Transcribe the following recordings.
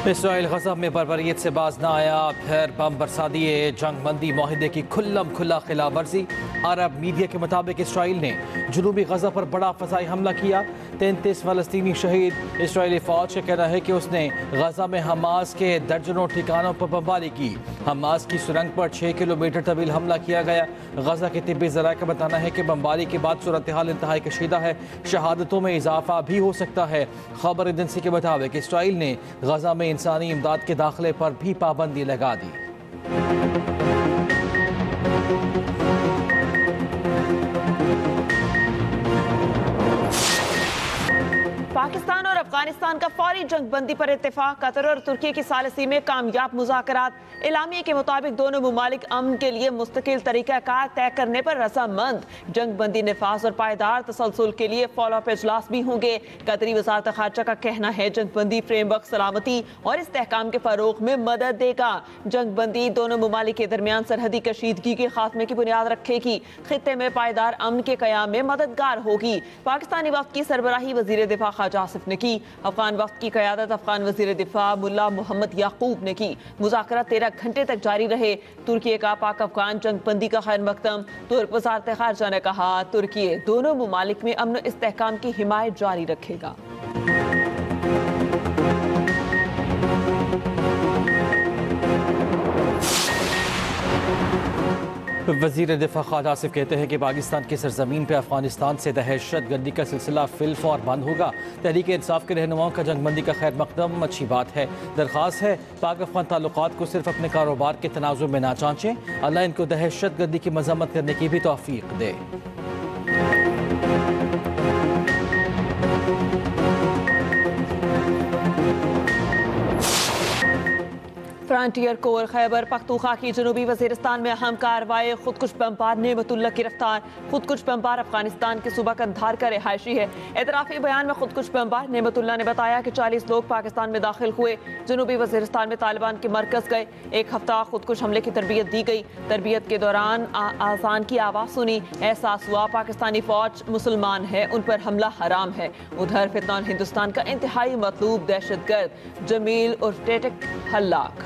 Israel गज़ा में बर्बरियत से बाज न आया, फिर बम बरसा दिए। जंग बंदी माहिदे की खुल्लम खुल्ला खिलाफ वर्जी। अरब मीडिया के मुताबिक इसराइल ने जनूबी गज़ा पर बड़ा फ़ज़ाई हमला किया। 33 फ़लस्तीनी शहीद। इसराइली फ़ौज का कहना है कि उसने गज़ा में हमास के दर्जनों ठिकानों पर बमबारी की। हमास की सुरंग पर 6 किलोमीटर तवील हमला किया गया। गज़ा के तिब्बी ज़राए का बताना है कि बमबारी के बाद सूरत हाल इंतहाई कशीदा है। शहादतों में इजाफा भी हो सकता है। खबर एजेंसी के मुताबिक इसराइल ने गज़ा में इंसानी इमदाद के दाखिले पर भी पाबंदी लगा दी। पाकिस्तान और अफगानिस्तान का फौरी जंग बंदी पर इत्तेफाक। कतर और तुर्की की सालिसी में कामयाब मुज़ाकरात। एलामिया के मुताबिक दोनों मुमालिक अमन के लिए मुस्तकिल तरीक़ाकार तय करने पर रज़ामंद। जंग बंदी निफाज और पायदार तसलसल के लिए फॉलो अप इजलास भी होंगे। कतरी वज़ारत ख़ारजा का कहना है जंग बंदी फ्रेमवर्क सलामती और इस्तेहकाम के फ़रोग़ में मदद देगा। जंग बंदी दोनों मुमालिक के दरमियान सरहदी कशीदगी के खात्मे की बुनियाद रखेगी। खित्ते में पायदार अमन के क़याम में मददगार होगी। पाकिस्तानी वफ़द की सरबराही वज़ीर दिफा ख्वाजा आसिफ ने की। अफगान वफ़द की क़यादत अफगान वज़ीर दिफा मुल्ला मोहम्मद याकूब ने की। मुज़ाकरा 13 घंटे तक जारी रहे। तुर्की का पाक अफगान जंग बंदी का खैर मकदम। तुर्क वज़ारत ख़ारजा ने कहा तुर्की दोनों मुमालिक में अमन इस्तेहकाम की हिमायत जारी रखेगा। वज़ीर दिफा ख्वाजा आसिफ कहते हैं कि पाकिस्तान की सरजमीन पर अफगानिस्तान से दहशत गर्दी का सिलसिला फिलफौर बंद होगा। तहरीक इंसाफ के रहनुमाओं का जंग बंदी का खैर मकदम अच्छी बात है। दरख्वास्त है पाक अफगान ताल्लुकात को सिर्फ अपने कारोबार के तनाज़ुर में ना जांचें। अल्लाह इनको दहशत गर्दी की मजम्मत करने की भी तौफीक दे। फ्रंटियर कोर खैबर पख्तूनख्वा की जनूबी वजीरिस्तान में अहम कार्रवाई। खुदकुश बमबार नेमतुल्लाह गिरफ्तार। खुदकुश बमबार अफगानिस्तान के सूबा कंधार का रिहायशी है। एतराफी बयान में खुदकुश बमबार नेमतुल्लाह ने बताया कि 40 लोग पाकिस्तान में दाखिल हुए। जनूबी वजीरिस्तान में तालिबान के मरकज गए। एक हफ्ता खुदकुश हमले की तरबियत दी गई। तरबियत के दौरान आजान की आवाज़ सुनी। एहसास हुआ पाकिस्तानी फौज मुसलमान है, उन पर हमला हराम है। उधर फितनान हिंदुस्तान का इंतहाई मतलूब दहशतगर्द जमील उर्फ टेटक हल्लाक।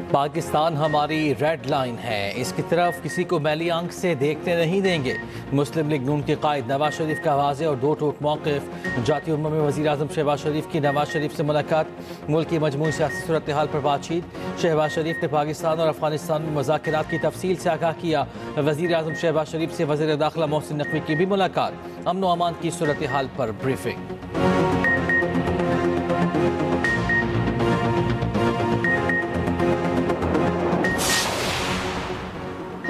पाकिस्तान हमारी रेड लाइन है, इसकी तरफ किसी को मैली आंख से देखते नहीं देंगे। मुस्लिम लीग नून के कायद नवाज शरीफ का वाज़े और दो टोक मौक़िफ़। जाती उम्मा में वज़ीर आज़म शहबाज शरीफ की नवाज शरीफ से मुलाकात। मुल्क की मजमूई सियासी सूरत हाल पर बातचीत। शहबाज शरीफ ने पाकिस्तान और अफगानिस्तान में मुज़ाकरात की तफसील से आगाह किया। वज़ीर आज़म शहबाज शरीफ से वज़ीर दाखिला मोहसिन नकवी की भी मुलाकात। अमन व अमान की सूरत हाल पर ब्रीफिंग।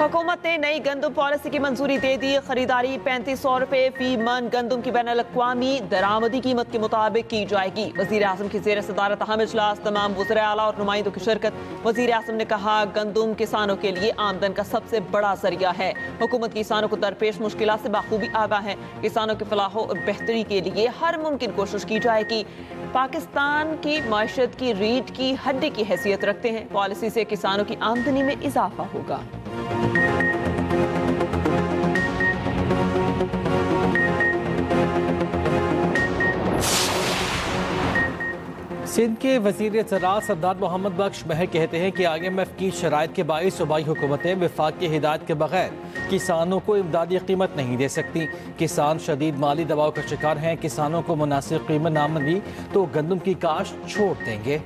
हुकूमत ने नई गंदम पॉलिसी की मंजूरी दे दी। खरीदारी 3500 रुपए फी मन गंदम की बैनुल-अक़वामी दरामदी कीमत के मुताबिक की जाएगी। वज़ीर आज़म की ज़ेर सदारत अहम इजलास, तमाम वज़ीर आला और नुमाइंदों की शिरकत। वज़ीर आज़म ने कहा गंदम किसानों के लिए आमदन का सबसे बड़ा जरिया है। हुकूमत किसानों को दरपेश मुश्किलात से बाखूबी आगाह है। किसानों की फलाह और बेहतरी के लिए हर मुमकिन कोशिश की जाएगी। पाकिस्तान की माशत की रीढ़ की हड्डी की हैसियत रखते हैं। पॉलिसी से किसानों की आमदनी में इजाफा होगा। सिंध के वज़ीर ज़राअत सरदार मोहम्मद बख्श महर कहते हैं कि IMF की शराइत के बाइस सूबाई हुकूमतें वफाक की हिदायत के बगैर किसानों को इमदादी कीमत नहीं दे सकती। किसान शदीद माली दबाव का शिकार हैं। किसानों को मुनासिब कीमत ना मिली तो गंदम की काश्त छोड़ देंगे।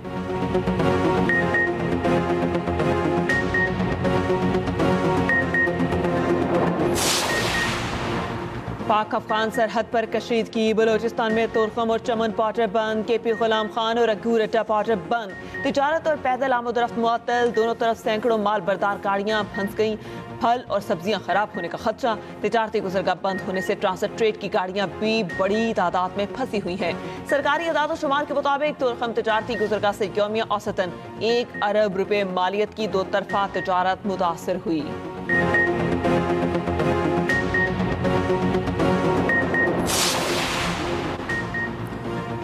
पाक अफगान सरहद पर कशीदगी। बलोचिस्तान में तुर्कम और चमन पाटर बंद। KP गुलाम खान और अगूर अड्डा पाटर बंद। तिजारत और पैदल आमदोरफ्त मुअत्तल। दोनों तरफ सैकड़ों माल बरदार गाड़ियां फंस गईं। फल और सब्जियां खराब होने का खदशा। तिजारती गुजरगाह बंद होने से ट्रांसपोर्ट ट्रेड की गाड़ियां भी बड़ी तादाद में फंसी हुई हैं। सरकारी अदाद शुमार के मुताबिक तुर्कम तिजारती गुजरगाह से यौमिया औसतन 1 अरब रुपए मालियत की 2 तरफा तिजारत मुतासर हुई।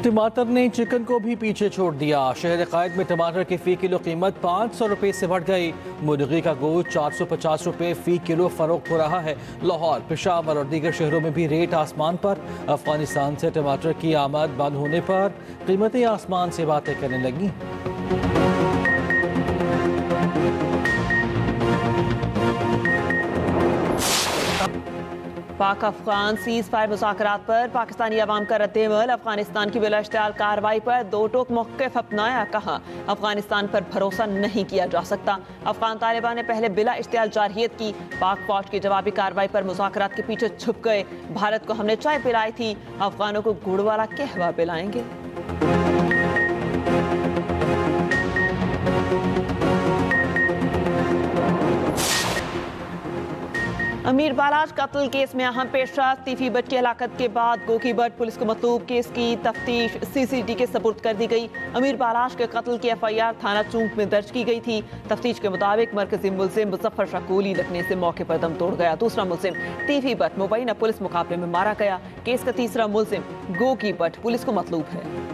टमाटर ने चिकन को भी पीछे छोड़ दिया। शहर कायद में टमाटर की फ़ी किलो कीमत 500 रुपये से बढ़ गई। मुर्गी का गोश्त 450 रुपये फ़ी किलो फरोख्त हो रहा है। लाहौर, पेशावर और दीगर शहरों में भी रेट आसमान पर। अफगानिस्तान से टमाटर की आमद बंद होने पर कीमतें आसमान से बातें करने लगी। पाक अफगान सीज फायर मुज़ाकरात पर पाकिस्तानी अवाम का रद्द-ए-अमल। अफगानिस्तान की बिलाश्तियाल कार्रवाई पर दो टोक मौक़िफ़ अपनाया। कहा, अफगानिस्तान पर भरोसा नहीं किया जा सकता। अफगान तालिबान ने पहले बिला इश्तियाल जारहियत की। पाक फौज की जवाबी कार्रवाई पर मुज़ाकरात के पीछे छुप गए। भारत को हमने चाय पिलाई थी, अफगानों को गुड़ वाला कहवा पिलाएंगे। अमीर बालाज कत्ल केस में अहम पेशरफ्त। तीफी भट्ट की हलाकत के बाद गोकी भट्ट पुलिस को मतलूब केस की तफ्तीश CCD के सपुर्द कर दी गई। अमीर बालाज के कत्ल की FIR थाना चूंक में दर्ज की गई थी। तफ्तीश के मुताबिक मरकजी मुलजिम मुजफ्फर शाह गोली लगने से मौके पर दम तोड़ गया। दूसरा मुलजिम तीफी भट्ट मुबैना पुलिस मुकाबले में मारा गया। केस का तीसरा मुलजिम गोकी भट्ट पुलिस को मतलूब है।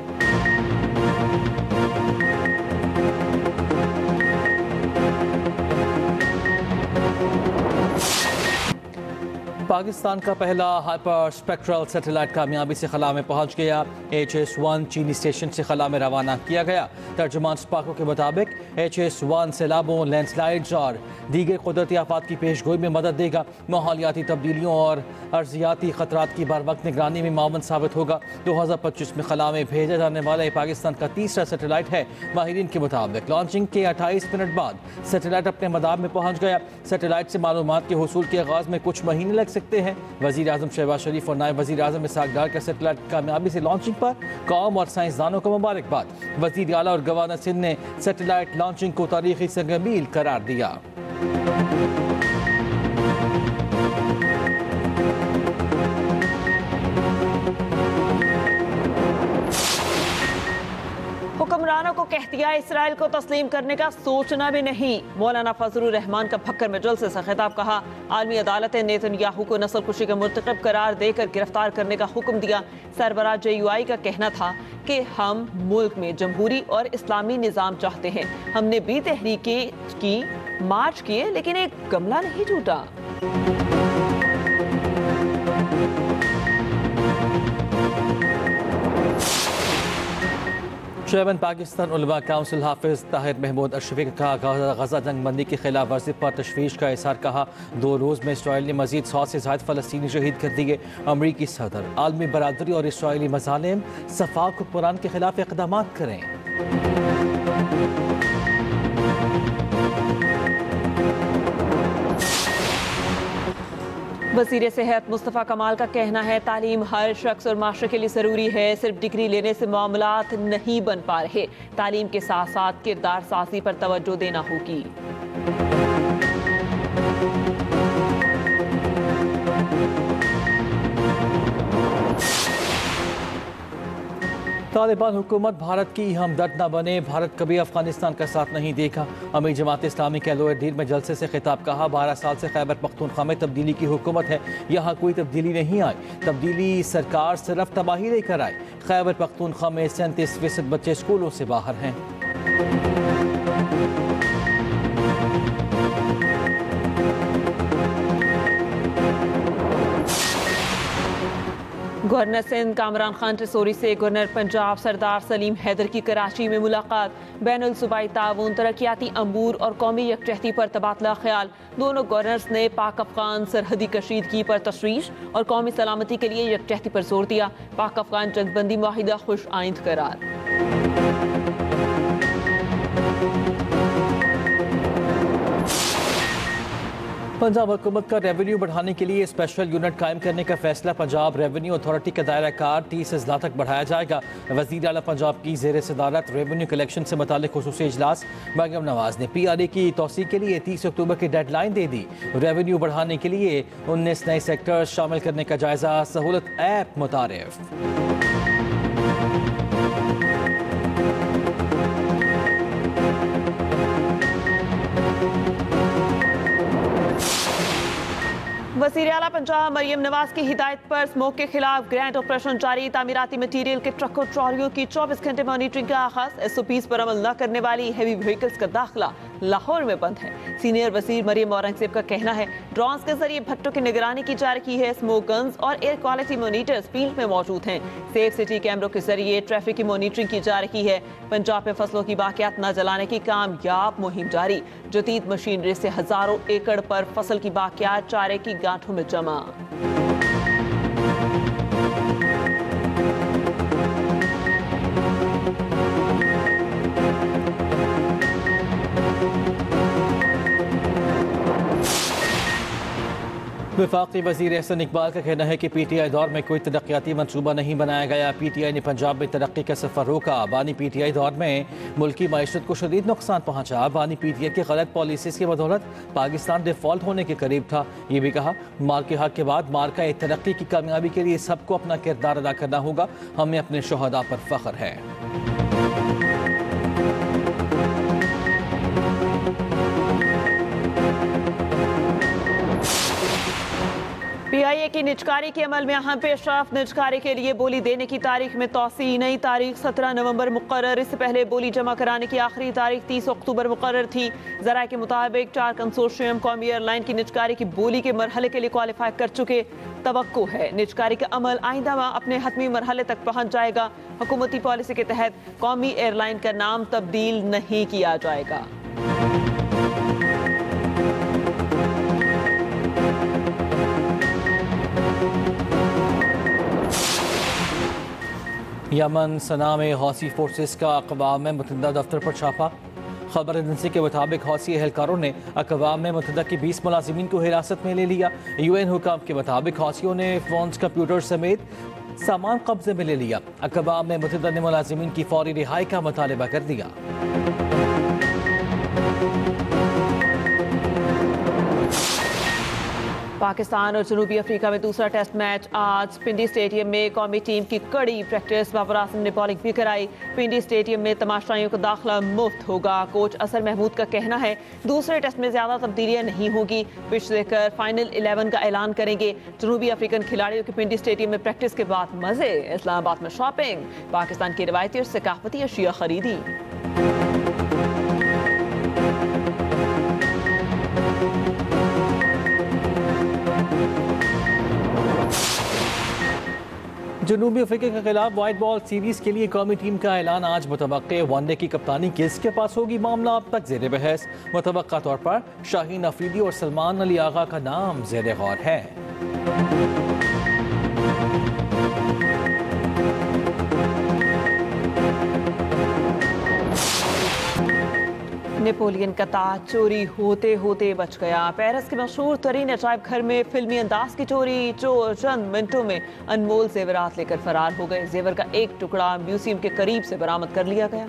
पाकिस्तान का पहला हाइपर स्पेक्ट्रल सैटेलाइट कामयाबी से खला में पहुंच गया। HS-1 चीनी स्टेशन से खला में रवाना किया गया। तर्जुमान स्पाको के मुताबिक HS-1 सैलाबों, लैंडस्लाइड्स और दीगर कुदरती आफात की पेशगोई में मदद देगा। माहौलियाती तब्दीलियों और अर्जियाती खतरात की बर वक्त निगरानी में मावन साबित होगा। 2025 में खला में भेजा जाने वाला ये पाकिस्तान का तीसरा सैटेलाइट है। माहिरीन के मुताबिक लॉन्चिंग के 28 मिनट बाद सैटेलाइट अपने मदार में पहुंच गया। सैटेलाइट से मालूमात के हुसूल के आगाज में कुछ महीने लग सकते हैं। वज़ीर आज़म शहबाज शरीफ और नायब वज़ीर आज़म इसहाक डार का सैटेलाइट कामयाबी से लॉन्चिंग पर कौम और साइंसदानों को मुबारकबाद। वज़ीर आला और गवर्नर सिंध ने सैटेलाइट लॉन्चिंग को तारीखी संगमील करार दिया। हुक्मरानों को कह दिया इसराइल को तस्लीम करने का सोचना भी नहीं। मौलाना फजलुर रहमान का भक्कर में जलसे से खिताब। कहा, आलमी अदालत ने नेतन्याहू को नस्ल कुशी का मुर्तकब करार देकर गिरफ्तार करने का हुक्म दिया। सरबराह JUI का कहना था कि हम मुल्क में जमहूरी और इस्लामी निज़ाम चाहते हैं। हमने भी तहरीकें की, मार्च किए, लेकिन एक गमला नहीं टूटा। चेयरमैन पाकिस्तान उलमा काउंसिल हाफिज ताहिर महमूद अशरफी का गजा जंग बंदी की खिलाफ वर्जी पर तशवीश का इजहार। कहा, 2 रोज़ में इसराइल ने मजीद 100 से ज़ायद फ़लस्तीनी शहीद कर दिए। अमरीकी सदर आलमी बरादरी और इसराइली मज़ालिम सफ़ाक हुक्मरान के खिलाफ इक़दाम करें। वज़ीर सेहत मुस्तफ़ा कमाल का कहना है, तालीम हर शख्स और माशरे के लिए ज़रूरी है। सिर्फ डिग्री लेने से मामलात नहीं बन पा रहे। तालीम के साथ साथ किरदार साजी पर तवज्जो देना होगी। तालिबान हुकूमत भारत की हमदर्द न बने। भारत कभी अफगानिस्तान का साथ नहीं देखा। अमीर जमात इस्लामी के लोअर दीर में जलसे से खिताब। कहा, 12 साल से खैबर पख्तूनख्वा में तब्दीली की हुकूमत है। यहाँ कोई तब्दीली नहीं आई। तब्दीली सरकार सिर्फ तबाही लेकर आई। खैबर पख्तूनख्वा में 37% बच्चे स्कूलों से बाहर हैं। गवर्नर सिंध कामरान खान टिसोरी से गवर्नर पंजाब सरदार सलीम हैदर की कराची में मुलाकात। बैनुल सूबाई ताउन, तरक्याती अमूर और कौमी यकजहती पर तबादला ख्याल। दोनों गवर्नर्स ने पाक अफगान सरहदी कशीदगी पर तशवीश और कौमी सलामती के लिए यकजहती पर जोर दिया। पाक अफगान जंगबंदी माहिदा खुश आइंद करार। पंजाब हुकूमत का रेवेन्यू बढ़ाने के लिए स्पेशल यूनिट कायम करने का फैसला। पंजाब रेवेन्यू अथॉरिटी का दायरा कार 30 अजला तक बढ़ाया जाएगा। वज़ीर आला पंजाब की ज़ेर सदारत रेवेन्यू कलेक्शन से मुतालिक खुसूसी इजलास। मरियम नवाज ने PRA की तौसी के लिए 30 अक्टूबर की डेडलाइन दे दी। रेवेन्यू बढ़ाने के लिए 19 नए सेक्टर्स शामिल करने का जायजा। सहूलत ऐप मुतारिफ। वज़ीर आला पंजाब मरियम नवाज की हिदायत पर स्मोक के खिलाफ ग्रैंड ऑपरेशन जारी। तामीराती मटीरियल के ट्रकों ट्रॉलियों की 24 घंटे मॉनिटरिंग का आगाज। SOPs पर अमल न करने वाली हैवी व्हीकल्स का दाखिला लाहौर में बंद है। सीनियर वज़ीर मरियम औरंगजेब का कहना है ड्रोन्स के जरिए भट्टों की निगरानी की जा रही है। स्मोक गन्स और एयर क्वालिटी मॉनिटर्स फील्ड में मौजूद हैं। सेफ सिटी कैमरों के जरिए ट्रैफिक की मॉनिटरिंग की जा रही है। पंजाब में फसलों की बाकियात न जलाने की कामयाब मुहिम जारी। जदीद मशीनरी से हजारों एकड़ पर फसल की बाकियात चारे की गांठों में जमा। वफाकी वज़ीर एहसन इकबाल का कहना है कि PTI दौर में कोई तरक्याती मनसूबा नहीं बनाया गया। PTI ने पंजाब में तरक्की का सफर रोका। बानी PTI दौर में मुल्की मईशत को शदीद नुकसान पहुंचा। बानी PTI की गलत पॉलिसीज़ की बदौलत पाकिस्तान डिफॉल्ट होने के करीब था। ये भी कहा मार के हक के बाद मार का तरक्की की कामयाबी के लिए सबको अपना किरदार अदा करना होगा। हमें अपने शहदा पर फख्र है। PIA की निजकारी के अमल में अहम पेशरफ। निजकारी के लिए बोली देने की तारीख में तौसी। नई तारीख 17 नवंबर मुकर्रर। इससे पहले बोली जमा कराने की आखिरी तारीख 30 अक्टूबर मुकर्रर थी। ज़राए के मुताबिक 4 कंसोर्शियम कौमी एयरलाइन की निजकारी की बोली के मरहले के लिए क्वालिफाई कर चुके। तवक्को है निजकारी का अमल आइंदा माह अपने हतमी मरहले तक पहुँच जाएगा। हुकूमती पॉलिसी के तहत कौमी एयरलाइन का नाम तब्दील नहीं किया जाएगा। यमन सना में हौसी फोर्सेस का अक़वाम मुत्तहिदा दफ्तर पर छापा। खबर एजेंसी के मुताबिक हौसी एहलकारों ने अक़वाम मुत्तहिदा के 20 मुलाजिमीन को हिरासत में ले लिया। UN हुकाम के मुताबिक हौसियों ने फ़ोन्स, कंप्यूटर समेत सामान कब्जे में ले लिया। अक़वाम मुत्तहिदा ने मुलाजिमीन की फौरी रिहाई का मुतालबा कर दिया। पाकिस्तान और जनूबी अफ्रीका में दूसरा टेस्ट मैच आज पिंडी स्टेडियम में। कौमी टीम की कड़ी प्रैक्टिस। बाबर आजम ने बॉलिंग भी कराई। पिंडी स्टेडियम में तमाशाइयों का दाखिला मुफ्त होगा। कोच असर महमूद का कहना है दूसरे टेस्ट में ज्यादा तब्दीलियां नहीं होगी। पिच देखकर फाइनल 11 का ऐलान करेंगे। जनूबी अफ्रीकन खिलाड़ियों के पिंडी स्टेडियम में प्रैक्टिस के बाद मजे। इस्लामाबाद में शॉपिंग। पाकिस्तान की रिवायती और सकाफती अशिया खरीदी। जनूबी अफ्रीका के खिलाफ वाइट बॉल सीरीज के लिए कौमी टीम का ऐलान आज मुतवक्के। वनडे की कप्तानी किसके पास होगी, मामला अब तक ज़ेर बहस। मुतवक्का तौर पर शाहीन अफरीदी और सलमान अली आगा का नाम ज़ेर गौर है। नेपोलियन का ताज चोरी होते होते बच गया। पेरिस के मशहूर तरीन अजायब घर में फिल्मी अंदाज की चोरी। चोर चंद मिनटों में अनमोल जेवरात लेकर फरार हो गए। जेवर का एक टुकड़ा म्यूजियम के करीब से बरामद कर लिया गया।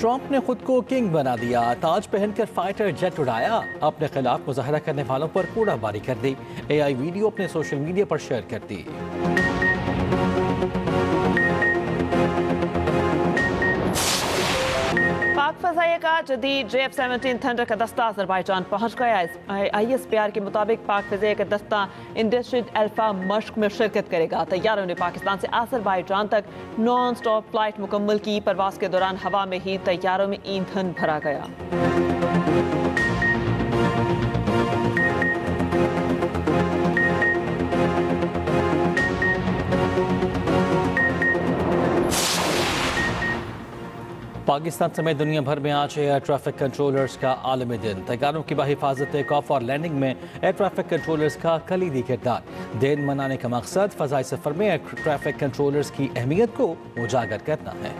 ट्रंप ने खुद को किंग बना दिया। ताज पहनकर फाइटर जेट उड़ाया। अपने खिलाफ मुजाहरा करने वालों पर कूड़ाबारी कर दी। AI वीडियो अपने सोशल मीडिया पर शेयर कर दी। पाक फजाइया का जदीद JF-17 थंडर का दस्ता अजरबैजान पहुंच गया। ISPR के मुताबिक पाक फजाइया का दस्ता इंडस्ट्रियल अल्फा मश्क में शिरकत करेगा। तैयारों ने पाकिस्तान से अजरबैजान तक नॉन स्टॉप फ्लाइट मुकम्मल की। परवाज के दौरान हवा में ही तैयारों में ईंधन भरा गया। पाकिस्तान समेत दुनिया भर में आज एयर ट्रैफिक कंट्रोलर्स का आलमी दिन। तैयारों की बाहिफाजत टेक ऑफ और लैंडिंग में एयर ट्रैफिक कंट्रोलर्स का कलीदी किरदार। दिन मनाने का मकसद फ़ज़ाई सफ़र में एयर ट्रैफिक कंट्रोलर्स की अहमियत को उजागर करना है।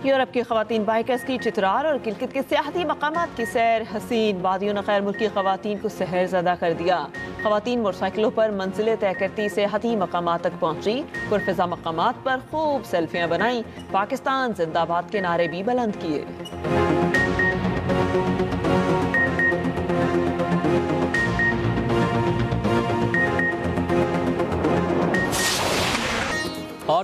यूरोप की खवातीन बाइकर्स की चित्रार और किलकत के सियाहती मकामात की सैर। हसीन वादियों ने खैर मुल्की खवातीन को सहर ज़दा कर दिया। खवातीन मोटरसाइकिलों पर मंजिलें तय करती सियाहती मकामात तक पहुंची। पुरफिजा मकामात पर खूब सेल्फियां बनाई। पाकिस्तान जिंदाबाद के नारे भी बुलंद किए।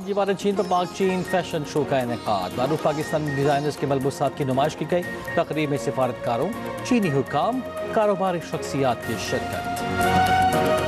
दीवार चीन पर पाक चीन फैशन शो का इनेकाद। मारूफ पाकिस्तानी डिजाइनर्स के मलबूसात की नुमाइश की गई। तकरीब में सिफारतकारों, चीनी हुकाम, कारोबारी शख्सियात की शिरकत।